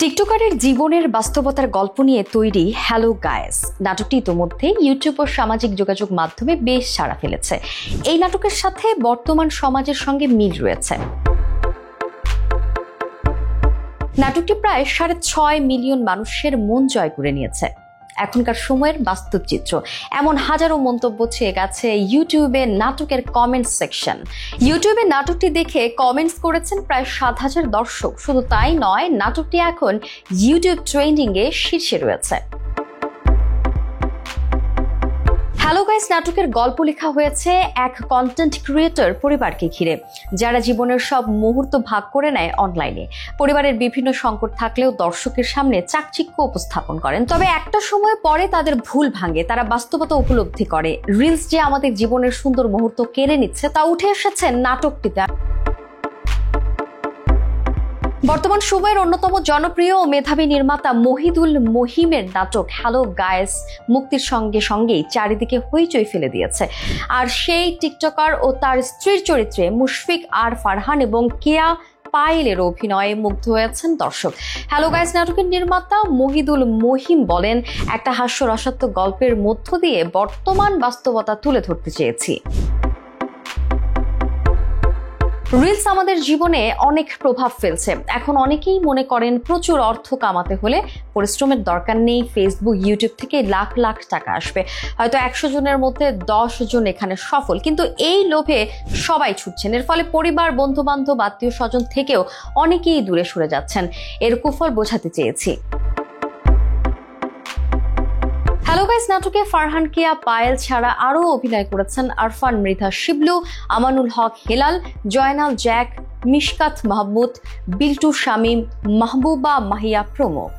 টিকটকারের জীবনের বাস্তবতার গল্প নিয়ে তৈরি হ্যালো গায়েস নাটকটি ইতোমধ্যে ইউটিউব ও সামাজিক যোগাযোগ মাধ্যমে বেশ সাড়া ফেলেছে। এই নাটকের সাথে বর্তমান সমাজের সঙ্গে মিল রয়েছে। নাটকটি প্রায় 6.5 মিলিয়ন মানুষের মন জয় করে নিয়েছে। এখনকার সময়ের বাস্তব চিত্র, এমন হাজারো মন্তব্য ছেয়ে গেছে ইউটিউবে নাটকের কমেন্ট সেকশন। ইউটিউবে নাটকটি দেখে কমেন্টস করেছেন প্রায় 7,000 দর্শক। শুধু তাই নয়, নাটকটি এখন ইউটিউব ট্রেন্ডিং এ শীর্ষে রয়েছে। হ্যালো গাইস নাটকের গল্প লেখা হয়েছে এক কন্টেন্ট ক্রিয়েটর পরিবারকে ঘিরে, যারা জীবনের সব মুহূর্ত ভাগ করে নেয় অনলাইনে। পরিবারের বিভিন্ন সংকট থাকলেও দর্শকের সামনে চাকচিক্য উপস্থাপন করেন। তবে একটা সময় পরে তাদের ভুল ভাঙে, তারা বাস্তবতা উপলব্ধি করে রিলস যে আমাদের জীবনের সুন্দর মুহূর্ত কেড়ে নিচ্ছে তা উঠে এসেছে নাটকটিতে। বর্তমান সময়ের অন্যতম জনপ্রিয় ও মেধাবী নির্মাতা মহিদুল মহিমের নাটক হ্যালো গায়েস মুক্তির সঙ্গে সঙ্গেই চারিদিকে হইচই ফেলে দিয়েছে। আর সেই টিকটকার ও তার স্ত্রীর চরিত্রে মুশফিক আর ফারহান এবং কেয়া পায়েলের অভিনয়ে মুগ্ধ হয়েছেন দর্শক। হ্যালো গাইস নাটকের নির্মাতা মহিদুল মহিম বলেন, একটা হাস্যরসাত্মক গল্পের মধ্য দিয়ে বর্তমান বাস্তবতা তুলে ধরতে চেয়েছি। রিলস আমাদের জীবনে অনেক প্রভাব ফেলছে। এখন অনেকেই মনে করেন প্রচুর অর্থ কামাতে হলে পরিশ্রমের দরকার নেই, ফেসবুক ইউটিউব থেকে লাখ লাখ টাকা আসবে, হয়তো 100 জনের মধ্যে 10 জন এখানে সফল। কিন্তু এই লোভে সবাই ছুটছেন। এর ফলে পরিবার, বন্ধু বান্ধব, আত্মীয় স্বজন থেকেও অনেকেই দূরে সরে যাচ্ছেন। এর কুফল বোঝাতে চেয়েছি। হ্যালো গাইস নাটকে ফারহান, কেয়া পায়েল ছাড়া আরও অভিনয় করেছেন আরফান, মৃধা শিবলু, আমানুল হক হেলাল, জয়নাল জ্যাক, মিশকাত মাহমুদ, বিল্টু শামীম, মাহবুবা মাহিয়া প্রমুখ।